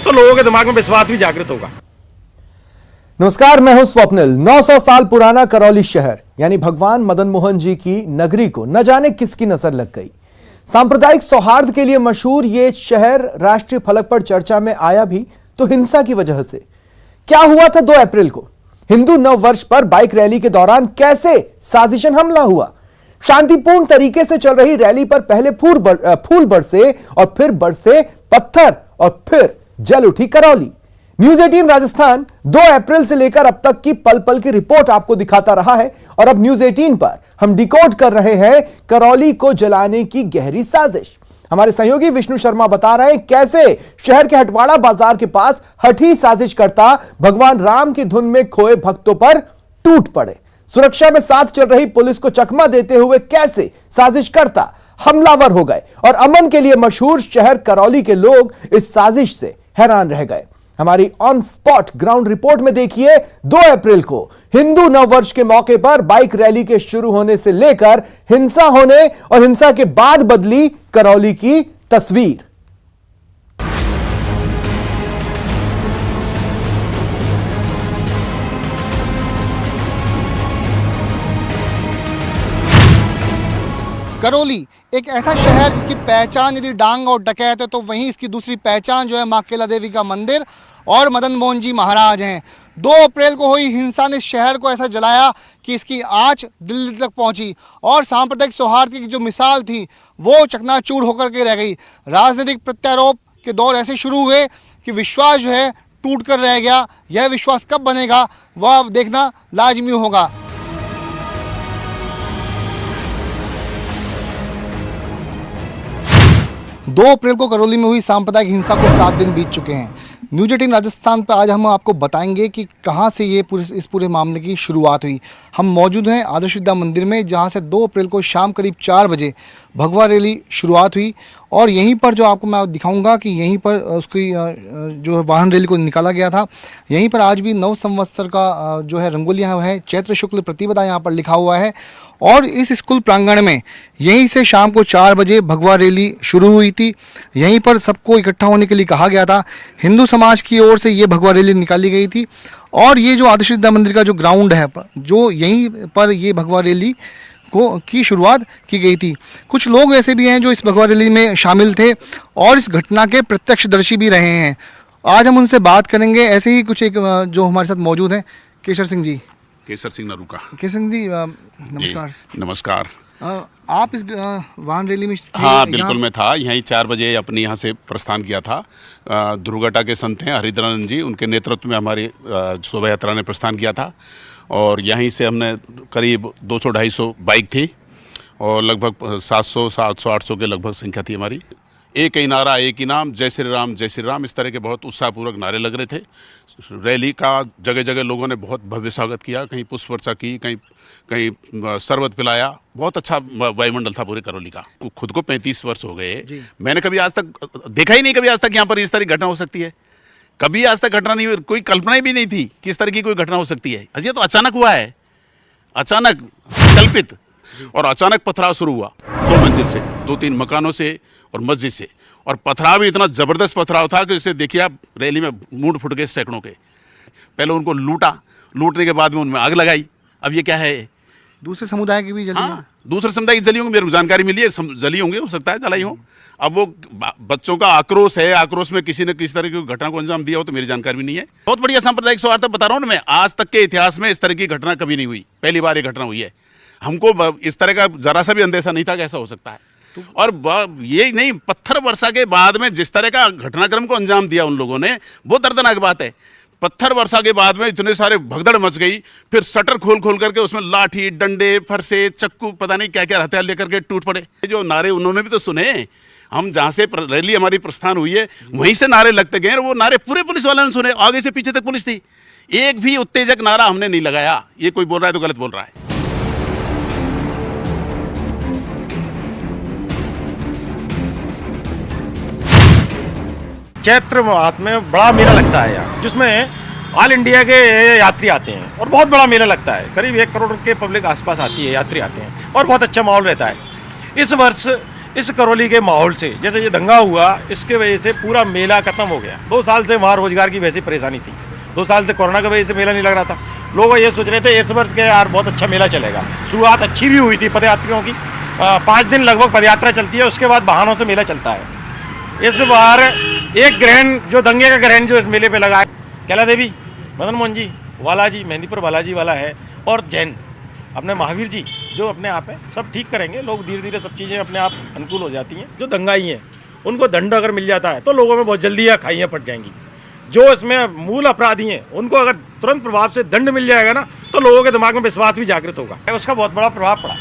तो लोगों के दिमाग में विश्वास भी जागृत होगा। नमस्कार, मैं हूं स्वप्निल। 900 साल पुराना करौली शहर यानी भगवान मदन मोहन जी की नगरी को न जाने किसकी नजर लग गई। सांप्रदायिक सौहार्द के लिए मशहूर ये शहर राष्ट्रीय फलक पर चर्चा में आया भी तो हिंसा की वजह से। क्या हुआ था 2 अप्रैल को? हिंदू नव वर्ष पर बाइक रैली के दौरान कैसे साजिशन हमला हुआ? शांतिपूर्ण तरीके से चल रही रैली पर पहले फूल बरसे और फिर बरसे पत्थर और फिर जल उठी करौली। न्यूज 18 राजस्थान 2 अप्रैल से लेकर अब तक की पल पल की रिपोर्ट आपको दिखाता रहा है और अब न्यूज 18 पर हम डिकोड कर रहे हैं करौली को जलाने की गहरी साजिश। हमारे सहयोगी विष्णु शर्मा बता रहे हैं कैसे शहर के हटवाड़ा बाजार के पास हठी साजिश करता भगवान राम की धुन में खोए भक्तों पर टूट पड़े। सुरक्षा में साथ चल रही पुलिस को चकमा देते हुए कैसे साजिश करता हमलावर हो गए और अमन के लिए मशहूर शहर करौली के लोग इस साजिश से हैरान रह गए। हमारी ऑन स्पॉट ग्राउंड रिपोर्ट में देखिए 2 अप्रैल को हिंदू नववर्ष के मौके पर बाइक रैली के शुरू होने से लेकर हिंसा होने और हिंसा के बाद बदली करौली की तस्वीर। करौली एक ऐसा शहर जिसकी पहचान यदि डांग और डकैत है तो वहीं इसकी दूसरी पहचान जो है मां केला देवी का मंदिर और मदन मोहन जी महाराज हैं। 2 अप्रैल को हुई हिंसा ने शहर को ऐसा जलाया कि इसकी आंच दिल्ली तक पहुंची और सांप्रदायिक सौहार्द की जो मिसाल थी वो चकनाचूर होकर के रह गई। राजनीतिक प्रत्यारोप के दौर ऐसे शुरू हुए कि विश्वास जो है टूट कर रह गया। यह विश्वास कब बनेगा वह अब देखना लाजमी होगा। दो अप्रैल को करौली में हुई सांप्रदायिक हिंसा को 7 दिन बीत चुके हैं। न्यूज 18 राजस्थान पर आज हम आपको बताएंगे कि कहां से ये इस पूरे मामले की शुरुआत हुई। हम मौजूद हैं आदर्श विद्या मंदिर में जहां से 2 अप्रैल को शाम करीब 4 बजे भगवा रैली शुरुआत हुई और यहीं पर जो आपको मैं दिखाऊंगा कि यहीं पर उसकी जो वाहन रैली को निकाला गया था। यहीं पर आज भी नव संवत्सर का जो है रंगोलियाँ है, चैत्र शुक्ल प्रतिपदा यहाँ पर लिखा हुआ है और इस स्कूल प्रांगण में यहीं से शाम को 4 बजे भगवा रैली शुरू हुई थी। यहीं पर सबको इकट्ठा होने के लिए कहा गया था। हिंदू समाज की ओर से ये भगवा रैली निकाली गई थी और ये जो आदर्श विद्या मंदिर का जो ग्राउंड है जो यहीं पर ये भगवा रैली की शुरुआत की गई थी। कुछ लोग ऐसे भी हैं जो इस भगवा रैली में शामिल थे और इस घटना के प्रत्यक्षदर्शी भी रहे हैं। आज हम उनसे बात करेंगे। ऐसे ही कुछ एक जो हमारे साथ मौजूद हैं केसर सिंह जी। केसर सिंह नरूका। केसर सिंह जी नमस्कार। नमस्कार। आप इस वाहन रैली में? हाँ बिल्कुल, मैं था यहीं 4 बजे अपने यहाँ से प्रस्थान किया था। दुर्घटा के संत हैं हरिद्रानंद जी, उनके नेतृत्व में हमारी शोभा यात्रा ने प्रस्थान किया था और यहीं से हमने करीब 200-250 बाइक थी और लगभग 700, 800 के लगभग संख्या थी हमारी। एक ही नारा, एक ही नाम, जय श्री राम, जय श्री राम, इस तरह के बहुत उत्साहपूर्वक नारे लग रहे थे। रैली का जगह जगह लोगों ने बहुत भव्य स्वागत किया, कहीं पुष्प वर्षा की, कहीं शरबत पिलाया। बहुत अच्छा वायुमंडल था पूरे करौली का। खुद को 35 वर्ष हो गए, मैंने कभी आज तक देखा ही नहीं कभी आज तक यहाँ पर इस तरह की घटना हो सकती है। कभी आज तक घटना नहीं हुई, कोई कल्पना भी नहीं थी कि इस तरह की कोई घटना हो सकती है। अजय तो अचानक हुआ है, अचानक कल्पित और अचानक पथराव शुरू हुआ 2 मंजिल से, 2-3 मकानों से और मस्जिद से। और पथराव भी इतना जबरदस्त पथराव था कि इसे देखिए आप, रैली में मूड फुट गए सैकड़ों के। पहले उनको लूटा, लूटने के बाद में उनमें आग लगाई। अब ये क्या है? दूसरे समुदाय की भी जली? हाँ, दूसरे समुदाय की जली होंगी, मेरे को जानकारी मिली है, जली होंगे, हो सकता है जलाई हो। अब वो बच्चों का आक्रोश है, आक्रोश में किसी ने किसी तरह की घटना को अंजाम दिया हो तो मेरी जानकारी भी नहीं है। बहुत बढ़िया सांप्रदायिक सौहार्द बता रहा हूँ मैं, आज तक के इतिहास में इस तरह की घटना कभी नहीं हुई, पहली बार ये घटना हुई है। हमको इस तरह का जरा सा भी अंदेशा नहीं था कि ऐसा हो सकता है। और ये नहीं, पत्थर वर्षा के बाद में जिस तरह का घटनाक्रम को अंजाम दिया उन लोगों ने, वो दर्दनाक बात है। पत्थर वर्षा के बाद में इतने सारे भगदड़ मच गई, फिर शटर खोल करके उसमें लाठी, डंडे, फरसे, चक्कू, पता नहीं क्या क्या हथियार लेकर के टूट पड़े। जो नारे उन्होंने भी तो सुने, हम जहाँ से रैली हमारी प्रस्थान हुई है वहीं से नारे लगते गए, वो नारे पूरे पुलिस वालों ने सुने, आगे से पीछे तक पुलिस थी। एक भी उत्तेजक नारा हमने नहीं लगाया। ये कोई बोल रहा है तो गलत बोल रहा है। चैत्र मास में बड़ा मेला लगता है यहाँ, जिसमें ऑल इंडिया के यात्री आते हैं और बहुत बड़ा मेला लगता है। करीब 1 करोड़ के पब्लिक आसपास आती है, यात्री आते हैं और बहुत अच्छा माहौल रहता है। इस वर्ष इस करौली के माहौल से, जैसे ये दंगा हुआ, इसके वजह से पूरा मेला खत्म हो गया। 2 साल से वहाँ रोजगार की वैसी परेशानी थी, 2 साल से कोरोना की वजह से मेला नहीं लग रहा था। लोग ये सोच रहे थे इस वर्ष के यार बहुत अच्छा मेला चलेगा। शुरुआत अच्छी भी हुई थी पदयात्रियों की, 5 दिन लगभग पदयात्रा चलती है, उसके बाद वाहनों से मेला चलता है। इस बार एक ग्रहण, जो दंगे का ग्रहण जो इस मेले पे लगा है, कैला देवी, मदन मोहन जी वाला जी, मेहंदीपुर बालाजी वाला है, और जैन अपने महावीर जी जो अपने आप है, सब ठीक करेंगे। लोग धीरे धीरे सब चीज़ें अपने आप अनुकूल हो जाती हैं। जो दंगाई हैं उनको दंड अगर मिल जाता है तो लोगों में बहुत जल्दी यह खाइयाँ पड़ जाएंगी। जो इसमें मूल अपराधी हैं उनको अगर तुरंत प्रभाव से दंड मिल जाएगा ना, तो लोगों के दिमाग में विश्वास भी जागृत होगा। उसका बहुत बड़ा प्रभाव पड़ा,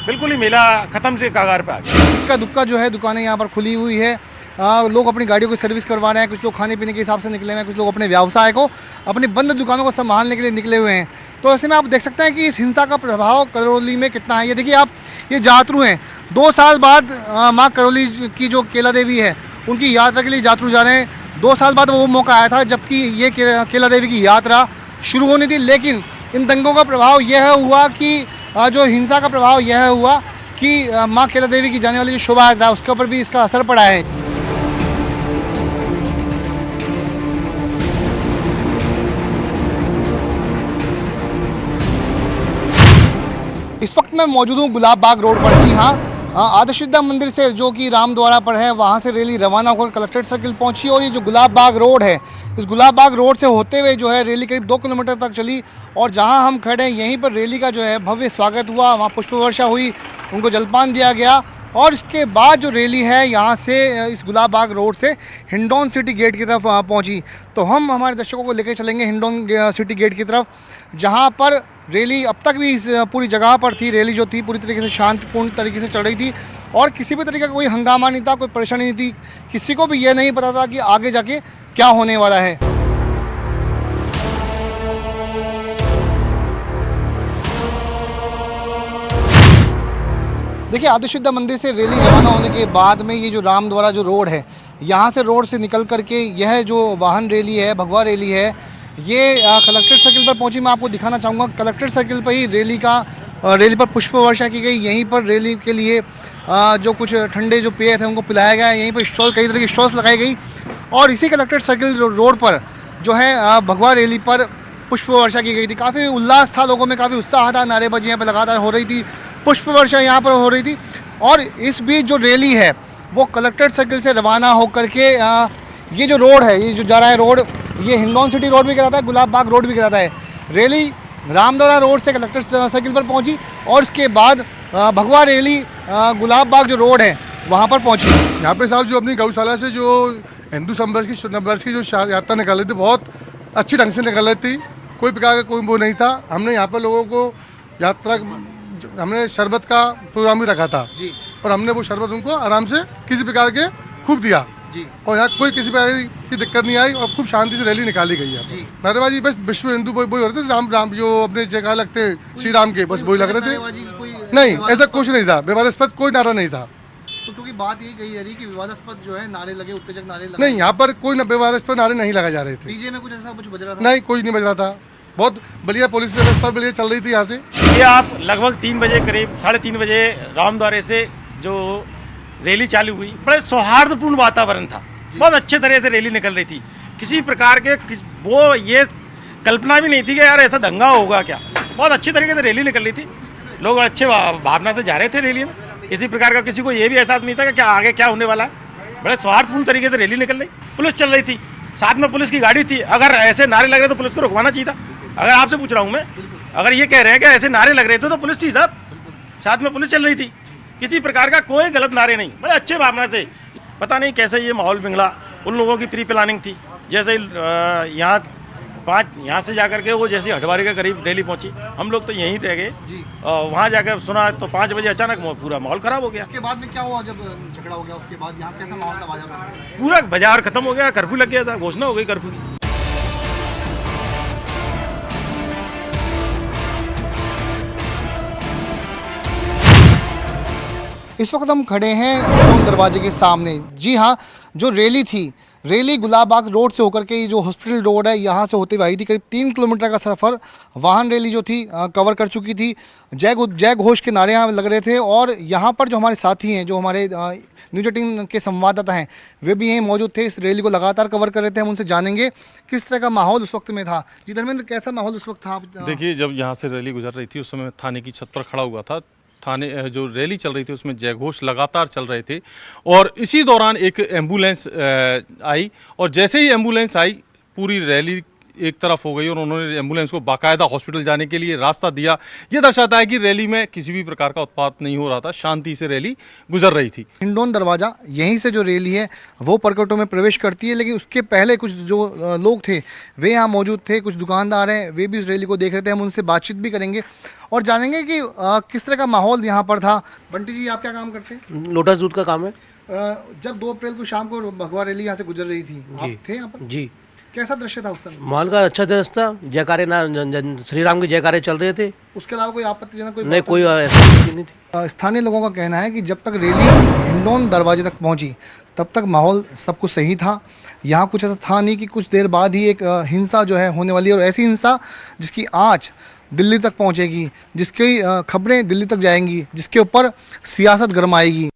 बिल्कुल ही मेला खत्म से कगार पे आ गया। इक्का दुक्का जो है दुकानें यहाँ पर खुली हुई है। लोग अपनी गाड़ियों की सर्विस करवा रहे हैं, कुछ लोग खाने पीने के हिसाब से निकले हुए हैं, कुछ लोग अपने व्यवसाय को, अपनी बंद दुकानों को संभालने के लिए निकले हुए हैं। तो ऐसे में आप देख सकते हैं कि इस हिंसा का प्रभाव करौली में कितना है। ये देखिए आप, ये जातरू हैं, 2 साल बाद माँ करौली की जो केला देवी है उनकी यात्रा के लिए जातरू जा रहे हैं। 2 साल बाद वो मौका आया था जबकि ये केला देवी की यात्रा शुरू होनी थी, लेकिन इन दंगों का प्रभाव यह हुआ कि जो हिंसा का प्रभाव यह हुआ कि माँ केला देवी की जाने वाली जो शोभा यात्रा उसके ऊपर भी इसका असर पड़ा है। इस वक्त मैं मौजूद हूँ गुलाब बाग रोड पर। जी हाँ, आदर्श विद्या मंदिर से जो कि रामद्वारा पर है, वहाँ से रैली रवाना होकर कलेक्ट्रेट सर्किल पहुँची, और ये जो गुलाब बाग रोड है, इस गुलाब बाग रोड से होते हुए जो है रैली करीब 2 किलोमीटर तक चली, और जहाँ हम खड़े हैं यहीं पर रैली का जो है भव्य स्वागत हुआ। वहाँ पुष्प वर्षा हुई, उनको जलपान दिया गया, और इसके बाद जो रैली है यहाँ से इस गुलाब बाग रोड से हिंडौन सिटी गेट की तरफ पहुँची। तो हम हमारे दर्शकों को लेकर चलेंगे हिंडौन सिटी गेट की तरफ, जहाँ पर रैली अब तक भी इस पूरी जगह पर थी। रैली जो थी पूरी तरीके से शांतिपूर्ण तरीके से चल रही थी, और किसी भी तरीके का कोई हंगामा नहीं था, कोई परेशानी नहीं थी। किसी को भी यह नहीं पता था कि आगे जाके क्या होने वाला है। देखिए, आदर्श विद्या मंदिर से रैली रवाना होने के बाद में ये जो रामद्वारा जो रोड है, यहाँ से रोड से निकल करके यह जो वाहन रैली है, भगवा रैली है, ये कलेक्ट्रेट सर्किल पर पहुंची। मैं आपको दिखाना चाहूँगा, कलेक्ट्रेट सर्किल पर ही रैली पर पुष्प वर्षा की गई। यहीं पर रैली के लिए जो कुछ ठंडे जो पेय थे उनको पिलाया गया। यहीं पर स्टॉल, कई तरह की स्टॉल्स लगाई गई, और इसी कलेक्ट्रेट सर्किल रोड पर जो है भगवा रैली पर पुष्प वर्षा की गई थी। काफ़ी उल्लास था, लोगों में काफ़ी उत्साह था, नारेबाजी यहाँ पर लगातार हो रही थी, पुष्प वर्षा यहाँ पर हो रही थी। और इस बीच जो रैली है वो कलेक्ट्रेट सर्किल से रवाना होकर के ये जो रोड है, ये जो जा रहा है रोड, ये हिंडौन सिटी रोड भी कहलाता है, गुलाब बाग रोड भी कहलाता है। रैली रामद्वारा रोड से कलेक्ट्रेट सर्किल पर पहुंची, और उसके बाद भगवा रैली गुलाब बाग जो रोड है वहां पर पहुंची। यहाँ पे साहब जो अपनी गौशाला से जो हिंदू नववर्ष की जो यात्रा निकाली थी, बहुत अच्छी ढंग से निकाल रही थी, कोई प्रकार का कोई वो नहीं था। हमने यहाँ पर लोगों को यात्रा, हमने शरबत का प्रोग्राम भी रखा था जी, और हमने वो शरबत उनको आराम से किसी प्रकार के खूब दिया जी, और यहाँ कोई किसी प्रकार की दिक्कत नहीं आई, और खूब शांति से रैली निकाली गई है। नारेबाजी बस विश्व हिंदू वही हो रहे थे, राम जो अपने जगह लगते श्री राम के, बस वही लग रहे थे। नहीं, ऐसा कुछ नहीं था, विवादास्पद कोई नारा नहीं था। तो क्योंकि बात यही कही जा रही कि विवादास्पद जो है नारे लगे, उत्तेजक नारे लगे। नहीं, यहाँ पर कोई विवादास्पद नारे नहीं लगाए जा रहे थे। डीजे में कुछ ऐसा कुछ बज रहा था? नहीं, कुछ नहीं बज रहा था। बहुत बढ़िया पुलिस व्यवस्था बढ़िया चल रही थी यहाँ से। ये आप लगभग 3 बजे, करीब 3:30 बजे रामद्वारे से जो रैली चालू हुई, बड़े सौहार्दपूर्ण वातावरण था, बहुत अच्छे तरह से रैली निकल रही थी। किसी प्रकार के वो ये कल्पना भी नहीं थी कि यार ऐसा दंगा होगा क्या। बहुत अच्छी तरीके से रैली निकल रही थी, लोग अच्छे भावना से जा रहे थे रैली में। किसी प्रकार का किसी को ये भी एहसास नहीं था कि क्या आगे क्या होने वाला है। बड़े सौहार्दपूर्ण तरीके से रैली निकल रही, पुलिस चल रही थी, साथ में पुलिस की गाड़ी थी। अगर ऐसे नारे लग रहे तो पुलिस को रुकवाना चाहिए था। अगर आपसे पूछ रहा हूँ मैं, अगर ये कह रहे हैं कि ऐसे नारे लग रहे थे तो पुलिस थी साहब, साथ में पुलिस चल रही थी। किसी प्रकार का कोई गलत नारे नहीं, बड़े अच्छे भावना से। पता नहीं कैसे ये माहौल बिगड़ा, उन लोगों की प्री प्लानिंग थी। जैसे यहाँ से जाकर के वो जैसे हटवारी के करीब रैली पहुंची, हम लोग तो यहीं रह गए। वहाँ जाकर सुना तो 5 बजे अचानक पूरा माहौल खराब हो गया। उसके बाद में क्या हुआ जब झगड़ा हो गया? उसके बाद यहाँ कैसा माहौल था? बाजार में पूरा बाजार खत्म हो गया, कर्फ्यू लग गया था, घोषणा हो गई कर्फ्यू की। इस वक्त हम खड़े हैं हिंडौन दरवाजे के सामने। जी हाँ, जो रैली थी रैली गुलाबबाग रोड से होकर के ये जो हॉस्पिटल रोड है यहाँ से होते हुए आई थी। करीब 3 किलोमीटर का सफ़र वाहन रैली जो थी कवर कर चुकी थी। जय घोष के नारे यहाँ लग रहे थे और यहाँ पर जो हमारे साथी हैं, जो हमारे न्यूज 18 के संवाददाता हैं, वे भी यहीं मौजूद थे, इस रैली को लगातार कवर कर रहे थे। हम उनसे जानेंगे किस तरह का माहौल उस वक्त में था। जी धर्मेंद्र, कैसा माहौल उस वक्त था? देखिए, जब यहाँ से रैली गुजर रही थी उस समय थाने की छत पर खड़ा हुआ था। थाने जो रैली चल रही थी उसमें जयघोष लगातार चल रहे थे और इसी दौरान एक एम्बुलेंस आई और जैसे ही एम्बुलेंस आई पूरी रैली एक तरफ हो गई और उन्होंने एम्बुलेंस को बाकायदा हॉस्पिटल जाने के लिए रास्ता दिया। ये दर्शाता है कि रैली में किसी भी प्रकार का उत्पात नहीं हो रहा था, शांति से रैली गुजर रही थी। हिंडौन दरवाज़ा, यहीं से जो रैली है वो परकोटों में प्रवेश करती है, लेकिन उसके पहले कुछ जो लोग थे वे यहाँ मौजूद थे, कुछ दुकानदार हैं, वे भी इस रैली को देख रहे थे। हम उनसे बातचीत भी करेंगे और जानेंगे कि किस तरह का माहौल यहाँ पर था। बंटी जी, आप क्या काम करते हैं? लोटस दूध का काम है। जब 2 अप्रैल को शाम को भगवा रैली यहाँ से गुजर रही थी, आप थे यहाँ पर? जी, कैसा दृश्य था उस समय? माहौल का अच्छा दृश्य था। जयकारे ना श्री राम के जयकारे चल रहे थे। उसके अलावा कोई आपत्तिजनक नहीं, कोई ऐसा नहीं थी। स्थानीय लोगों का कहना है कि जब तक रैली हिंडौन दरवाजे तक पहुंची तब तक माहौल सब कुछ सही था। यहाँ कुछ ऐसा था नहीं कि कुछ देर बाद ही एक हिंसा जो है होने वाली है, और ऐसी हिंसा जिसकी आँच दिल्ली तक पहुँचेगी, जिसकी खबरें दिल्ली तक जाएंगी, जिसके ऊपर सियासत गरमाएगी।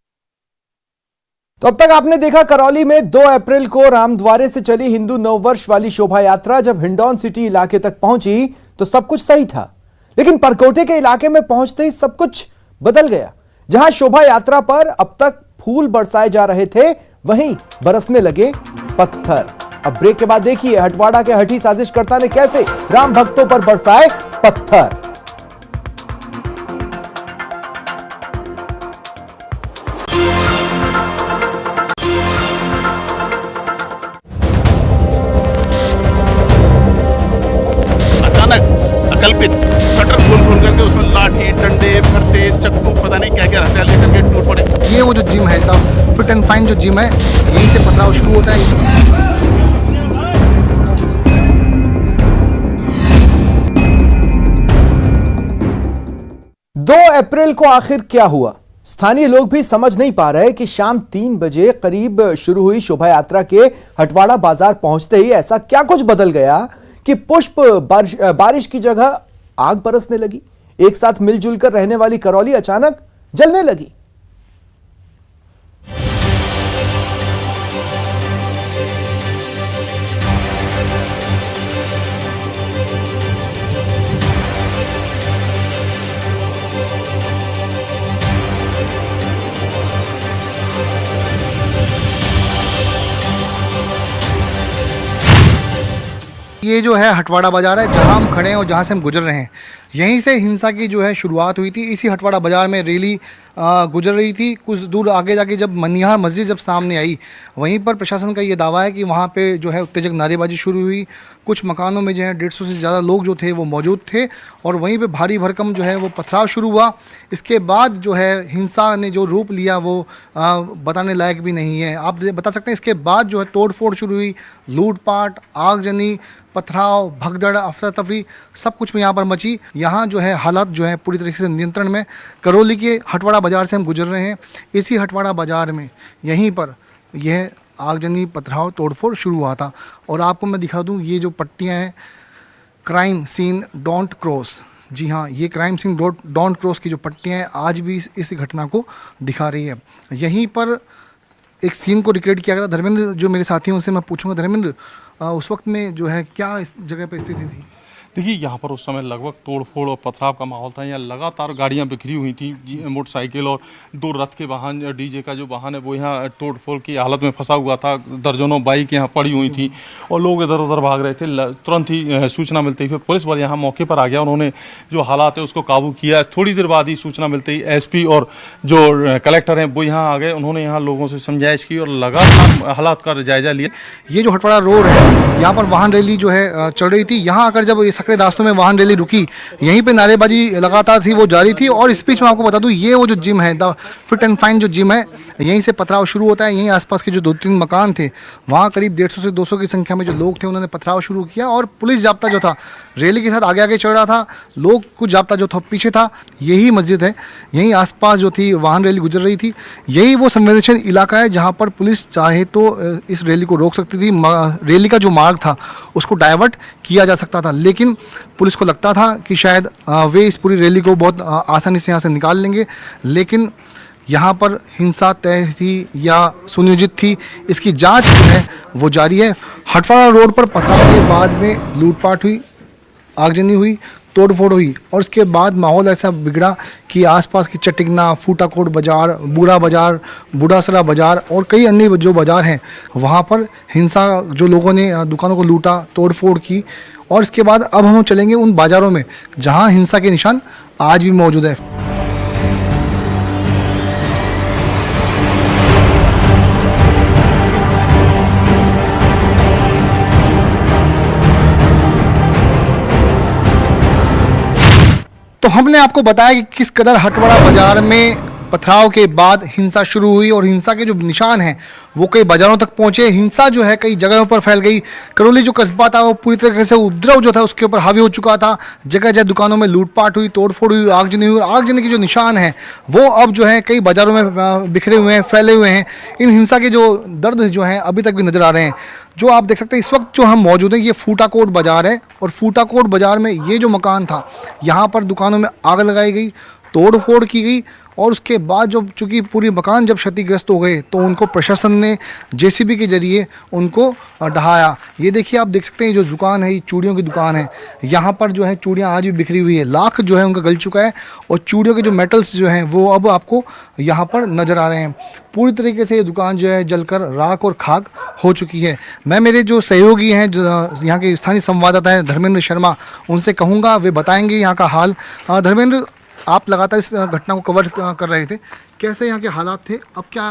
तो अब तक आपने देखा करौली में 2 अप्रैल को रामद्वारे से चली हिंदू नववर्ष वाली शोभा यात्रा जब हिंडौन सिटी इलाके तक पहुंची तो सब कुछ सही था, लेकिन परकोटे के इलाके में पहुंचते ही सब कुछ बदल गया। जहां शोभा यात्रा पर अब तक फूल बरसाए जा रहे थे, वहीं बरसने लगे पत्थर। अब ब्रेक के बाद देखिए हटवाड़ा के हठी साजिशकर्ता ने कैसे राम भक्तों पर बरसाए पत्थर। अकल्पित शटर खोल करके उसमें लाठी, डंडे, फरसे, चक्कू, पता नहीं क्या क्या हथियार लेकर के टूट पड़े। ये वो जो जिम है, तब फिट एंड फाइन जो जिम है, यहीं से पथराव शुरू होता है। 2 अप्रैल को आखिर क्या हुआ? स्थानीय लोग भी समझ नहीं पा रहे कि शाम 3 बजे करीब शुरू हुई शोभा यात्रा के हटवाड़ा बाजार पहुंचते ही ऐसा क्या कुछ बदल गया कि पुष्प बारिश की जगह आग बरसने लगी। एक साथ मिलजुल कर रहने वाली करौली अचानक जलने लगी। ये जो है हटवाड़ा बाजार है, जहां हम खड़े हैं और जहां से हम गुजर रहे हैं, यहीं से हिंसा की जो है शुरुआत हुई थी। इसी हटवाड़ा बाजार में रैली गुजर रही थी। कुछ दूर आगे जाके जब मनिहार मस्जिद जब सामने आई, वहीं पर प्रशासन का ये दावा है कि वहाँ पे जो है उत्तेजक नारेबाजी शुरू हुई। कुछ मकानों में जो है 150 से ज़्यादा लोग जो थे वो मौजूद थे और वहीं पे भारी भरकम जो है वो पथराव शुरू हुआ। इसके बाद जो है हिंसा ने जो रूप लिया वो बताने लायक भी नहीं है। आप बता सकते हैं इसके बाद जो है तोड़फोड़ शुरू हुई, लूटपाट, आगजनी, पथराव, भगदड़, अफरा तफरी, सब कुछ यहाँ पर मची। यहाँ जो है हालात जो है पूरी तरीके से नियंत्रण में। करौली के हटवाड़ा बाजार से हम गुजर रहे हैं। इसी हटवाड़ा बाजार में यहीं पर यह आगजनी, पथराव, तोड़फोड़ शुरू हुआ था। और आपको मैं दिखा दूँ, ये जो पट्टियाँ हैं, क्राइम सीन डोंट क्रॉस। जी हाँ, ये क्राइम सीन डोंट क्रॉस की जो पट्टियाँ हैं आज भी इस घटना को दिखा रही है। यहीं पर एक सीन को रिक्रिएट किया गया था। धर्मेंद्र जो मेरे साथी हैं उनसे मैं पूछूंगा, धर्मेंद्र उस वक्त में जो है क्या इस जगह पर स्थिति थी? देखिए, यहाँ पर उस समय लगभग तोड़फोड़ और पथराव का माहौल था। यहाँ लगातार गाड़ियाँ बिखरी हुई थी, मोटरसाइकिल और 2 रथ के वाहन, डीजे का जो वाहन है वो यहाँ तोड़फोड़ की हालत में फंसा हुआ था। दर्जनों बाइक यहाँ पड़ी हुई थी और लोग इधर उधर भाग रहे थे। तुरंत ही सूचना मिलते ही फिर पुलिस बल यहाँ मौके पर आ गया। उन्होंने जो हालात है उसको काबू किया। थोड़ी देर बाद ही सूचना मिलते ही एसपी और जो कलेक्टर हैं वो यहाँ आ गए। उन्होंने यहाँ लोगों से समझाइश की और लगातार हालात का जायजा लिया। ये जो हटवाड़ा रोड है, यहाँ पर वाहन रैली जो है चल रही थी। यहाँ आकर जब ये सकरे रास्तों में वाहन रैली रुकी, यहीं पे नारेबाजी लगातार थी, वो जारी थी। और इस बीच में आपको बता दूं, ये वो जो जिम है, द फिट एंड फाइन जो जिम है, यहीं से पथराव शुरू होता है। यहीं आसपास के जो 2-3 मकान थे, वहाँ करीब 150 से 200 की संख्या में जो लोग थे, उन्होंने पथराव शुरू किया। और पुलिस जाब्ता जो था रैली के साथ आगे आगे चल रहा था, लोग कुछ जाब्ता जो था पीछे था। यही मस्जिद है, यहीं आसपास जो थी वाहन रैली गुजर रही थी। यही वो संवेदनशील इलाका है जहाँ पर पुलिस चाहे तो इस रैली को रोक सकती थी। रैली का जो मार्ग था उसको डाइवर्ट किया जा सकता था, लेकिन पुलिस को लगता था कि शायद वे इस पूरी रैली को बहुत आसानी से यहाँ से निकाल लेंगे। लेकिन यहाँ पर हिंसा तय थी या सुनियोजित थी, इसकी जांच जो है वो जारी है। हटवाड़ा रोड पर पथराव के बाद में लूटपाट हुई, आगजनी हुई, तोड़फोड़ हुई और उसके बाद माहौल ऐसा बिगड़ा कि आसपास की चटिगना, फूटाकोट बाज़ार, बूढ़ा बाज़ार, बूढ़ासरा बाज़ार और कई अन्य जो बाज़ार हैं, वहाँ पर हिंसा, जो लोगों ने दुकानों को लूटा, तोड़फोड़ की। और इसके बाद अब हम चलेंगे उन बाज़ारों में जहाँ हिंसा के निशान आज भी मौजूद है। तो हमने आपको बताया कि किस कदर हटवाड़ा बाजार में पथराव के बाद हिंसा शुरू हुई और हिंसा के जो निशान हैं वो कई बाजारों तक पहुंचे। हिंसा जो है कई जगहों पर फैल गई। करौली जो कस्बा था वो पूरी तरीके से उपद्रव जो था उसके ऊपर हावी हो चुका था। जगह जगह दुकानों में लूटपाट हुई, तोड़फोड़ हुई, आगजनी हुई। आगजनी के जो निशान हैं वो अब जो है कई बाजारों में बिखरे हुए हैं, फैले हुए हैं। इन हिंसा के जो दर्द जो हैं अभी तक भी नजर आ रहे हैं। जो आप देख सकते हैं इस वक्त जो हम मौजूद हैं, ये फूटाकोट बाजार है और फूटाकोट बाजार में ये जो मकान था, यहाँ पर दुकानों में आग लगाई गई, तोड़फोड़ की गई और उसके बाद जो चूँकि पूरी मकान जब क्षतिग्रस्त हो गए तो उनको प्रशासन ने जेसीबी के जरिए उनको ढहाया। ये देखिए, आप देख सकते हैं जो दुकान है, ये चूड़ियों की दुकान है। यहाँ पर जो है चूड़ियाँ आज भी बिखरी हुई है, लाख जो है उनका गल चुका है और चूड़ियों के जो मेटल्स जो हैं वो अब आपको यहाँ पर नज़र आ रहे हैं। पूरी तरीके से ये दुकान जो है जलकर राख और खाक हो चुकी है। मैं मेरे जो सहयोगी हैं, जो यहाँ के स्थानीय संवाददाता हैं धर्मेंद्र शर्मा, उनसे कहूँगा वे बताएंगे यहाँ का हाल। धर्मेंद्र, आप लगातार इस घटना को कवर कर रहे थे, कैसे यहाँ के हालात थे, अब क्या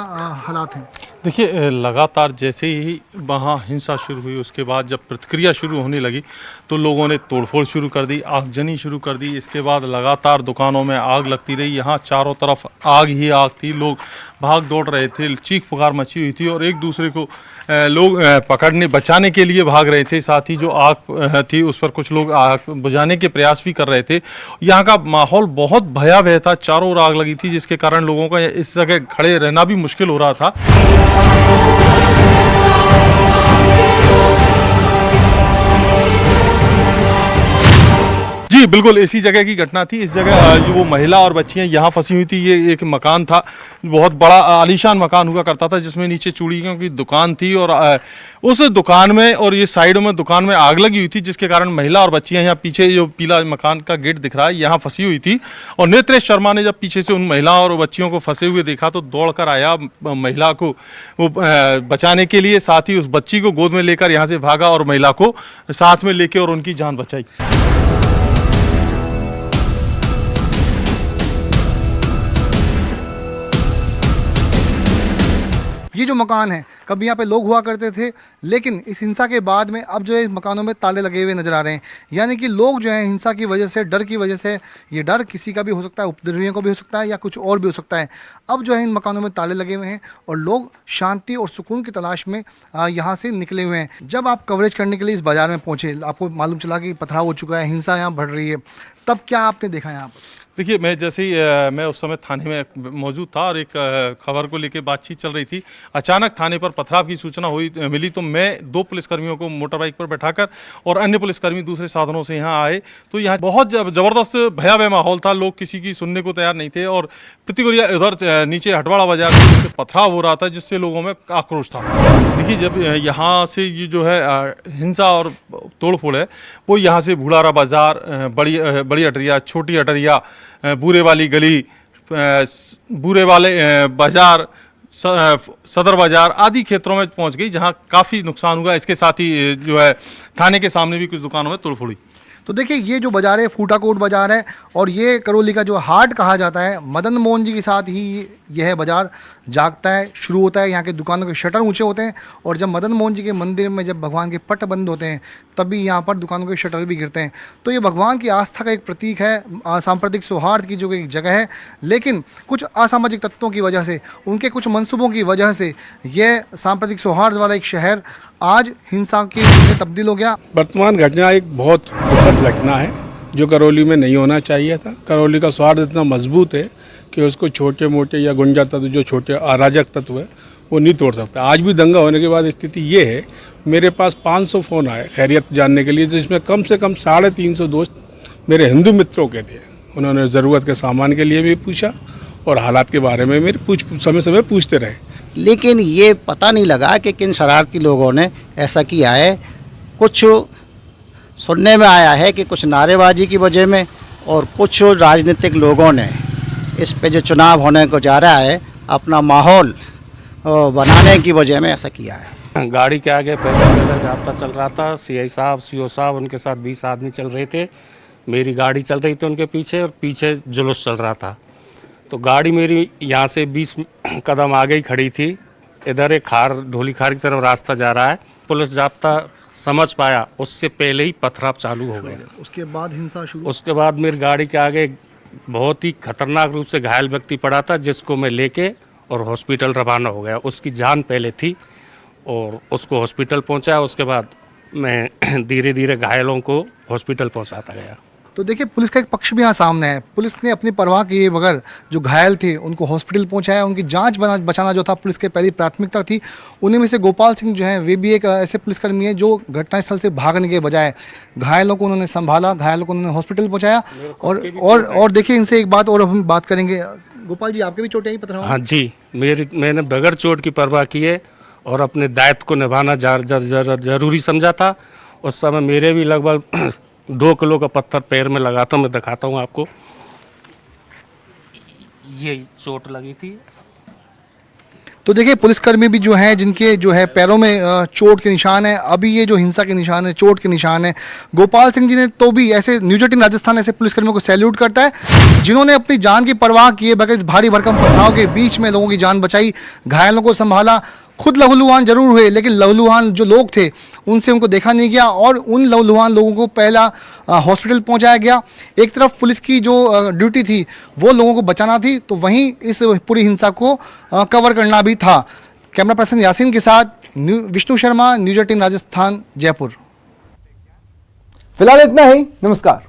हालात हैं? देखिए, लगातार जैसे ही वहाँ हिंसा शुरू हुई उसके बाद जब प्रतिक्रिया शुरू होने लगी तो लोगों ने तोड़फोड़ शुरू कर दी, आगजनी शुरू कर दी। इसके बाद लगातार दुकानों में आग लगती रही। यहाँ चारों तरफ आग ही आग थी, लोग भाग दौड़ रहे थे, चीख पुकार मची हुई थी और एक दूसरे को लोग पकड़ने बचाने के लिए भाग रहे थे। साथ ही जो आग थी उस पर कुछ लोग आग बुझाने के प्रयास भी कर रहे थे। यहाँ का माहौल बहुत भयावह था, चारों ओर आग लगी थी जिसके कारण लोगों का इस जगह खड़े रहना भी मुश्किल हो रहा था। जी बिल्कुल, इसी जगह की घटना थी। इस जगह जो वो महिला और बच्चियां यहाँ फंसी हुई थी। ये एक मकान था, बहुत बड़ा आलीशान मकान हुआ करता था जिसमें नीचे चूड़ियों की दुकान थी और उस दुकान में और ये साइडों में दुकान में आग लगी हुई थी जिसके कारण महिला और बच्चियां यहाँ पीछे जो पीला मकान का गेट दिख रहा है यहाँ फंसी हुई थी। और नेत्रेश शर्मा ने जब पीछे से उन महिलाओं और बच्चियों को फंसे हुए देखा तो दौड़ कर आया महिला को वो बचाने के लिए, साथ ही उस बच्ची को गोद में लेकर यहाँ से भागा और महिला को साथ में लेके और उनकी जान बचाई। ये जो मकान है, कभी यहाँ पे लोग हुआ करते थे, लेकिन इस हिंसा के बाद में अब जो है मकानों में ताले लगे हुए नजर आ रहे हैं। यानी कि लोग जो है हिंसा की वजह से, डर की वजह से, ये डर किसी का भी हो सकता है, उपद्रवियों को भी हो सकता है या कुछ और भी हो सकता है। अब जो है इन मकानों में ताले लगे हुए हैं और लोग शांति और सुकून की तलाश में यहाँ से निकले हुए हैं। जब आप कवरेज करने के लिए इस बाजार में पहुँचे, आपको मालूम चला कि पथराव हो चुका है, हिंसा यहाँ बढ़ रही है, तब क्या आपने देखा यहाँ पर? देखिए, मैं जैसे ही मैं उस समय थाने में मौजूद था और एक खबर को लेकर बातचीत चल रही थी। अचानक थाने पर पथराव की सूचना मिली तो मैं 2 पुलिसकर्मियों को मोटर बाइक पर बैठाकर और अन्य पुलिसकर्मी दूसरे साधनों से यहाँ आए। तो यहाँ बहुत ज़बरदस्त भयावह माहौल था, लोग किसी की सुनने को तैयार नहीं थे और प्रतिक्रिया इधर नीचे हटवाड़ा बाजार में पथराव हो रहा था जिससे लोगों में आक्रोश था। देखिए, जब यहाँ से ये जो है हिंसा और तोड़फोड़ है वो यहाँ से भूड़ारा बाजार, बड़ी अटरिया, छोटी अटरिया, बूरे वाली गली, बूरे वाले बाजार, सदर बाजार आदि क्षेत्रों में पहुंच गई जहां काफ़ी नुकसान हुआ। इसके साथ ही जो है थाने के सामने भी कुछ दुकानों में तोड़फोड़ हुई। तो देखिए ये जो बाज़ार है फूटाकोट बाज़ार है और ये करौली का जो हाट कहा जाता है, मदन मोहन जी के साथ ही यह बाज़ार जागता है, शुरू होता है। यहाँ के दुकानों के शटर ऊंचे होते हैं और जब मदन मोहन जी के मंदिर में जब भगवान के पट बंद होते हैं तभी यहाँ पर दुकानों के शटर भी गिरते हैं। तो ये भगवान की आस्था का एक प्रतीक है, सांप्रदायिक सौहार्द की जो एक जगह है। लेकिन कुछ असामाजिक तत्वों की वजह से, उनके कुछ मंसूबों की वजह से यह सांप्रदायिक सौहार्द वाला एक शहर आज हिंसा की में तब्दील हो गया। वर्तमान घटना एक बहुत दुखद घटना है जो करौली में नहीं होना चाहिए था। करौली का सौहार्द इतना मजबूत है कि उसको छोटे मोटे या गुंडा तत्व, जो छोटे अराजक तत्व है, वो नहीं तोड़ सकता। आज भी दंगा होने के बाद स्थिति ये है, मेरे पास 500 फ़ोन आए खैरियत जानने के लिए, जिसमें कम से कम 350 दोस्त मेरे हिंदू मित्रों के थे। उन्होंने ज़रूरत के सामान के लिए भी पूछा और हालात के बारे में मेरे समय समय पूछते रहे। लेकिन ये पता नहीं लगा कि किन शरारती लोगों ने ऐसा किया है। कुछ सुनने में आया है कि कुछ नारेबाजी की वजह में और कुछ राजनीतिक लोगों ने इस पे जो चुनाव होने को जा रहा है अपना माहौल बनाने की वजह में ऐसा किया है। गाड़ी के आगे पैदल जाब्ता चल रहा था, सीआई साहब, सीओ साहब, उनके साथ 20 आदमी चल रहे थे। मेरी गाड़ी चल रही थी उनके पीछे और पीछे जुलूस चल रहा था। तो गाड़ी मेरी यहाँ से 20 कदम आगे ही खड़ी थी। इधर एक ढोली खार की तरफ रास्ता जा रहा है। पुलिस जाब्ता समझ पाया, उससे पहले ही पथराव चालू हो गया। उसके बाद हिंसा शुरू। उसके बाद मेरी गाड़ी के आगे बहुत ही खतरनाक रूप से घायल व्यक्ति पड़ा था, जिसको मैं लेके और हॉस्पिटल रवाना हो गया। उसकी जान पहले थी और उसको हॉस्पिटल पहुंचाया। उसके बाद मैं धीरे धीरे घायलों को हॉस्पिटल पहुंचाता गया। तो देखिए पुलिस का एक पक्ष भी यहाँ सामने है। पुलिस ने अपनी परवाह किए बगैर जो घायल थे उनको हॉस्पिटल पहुँचाया। उनकी जांच बचाना जो था पुलिस की पहली प्राथमिकता थी। उन्हीं में से गोपाल सिंह जो हैं वे भी एक ऐसे पुलिसकर्मी हैं जो घटनास्थल से भागने के बजाय घायलों को उन्होंने संभाला, घायलों को उन्होंने हॉस्पिटल पहुँचाया। और देखिए इनसे एक बात और हम बात करेंगे। गोपाल जी, आपके भी चोटें ही पथराव? हाँ जी, मैंने बगैर चोट की परवाह किए और अपने दायित्व को निभाना जरूरी समझा था। उस समय मेरे भी लगभग 2 किलो का पत्थर पैर में लगा था। मैं दिखाता हूँ आपको, ये चोट लगी थी। तो देखिए पुलिसकर्मी भी जो हैं जिनके जो है पैरों में चोट के निशान है। अभी ये जो हिंसा के निशान है, चोट के निशान है। गोपाल सिंह जी ने तो भी ऐसे न्यूज 18 राजस्थान ऐसे पुलिसकर्मियों को सैल्यूट करता है जिन्होंने अपनी जान की परवाह किए बगैर भारी भरकम पथराव के बीच में लोगों की जान बचाई, घायलों को संभाला। खुद लहूलुहान जरूर हुए लेकिन लहूलुहान जो लोग थे उनसे उनको देखा नहीं गया और उन लहूलुहान लोगों को पहला हॉस्पिटल पहुंचाया गया। एक तरफ पुलिस की जो ड्यूटी थी वो लोगों को बचाना थी, तो वहीं इस पूरी हिंसा को कवर करना भी था। कैमरा पर्सन यासीन के साथ विष्णु शर्मा, न्यूज 18 राजस्थान, जयपुर। फिलहाल इतना ही। नमस्कार।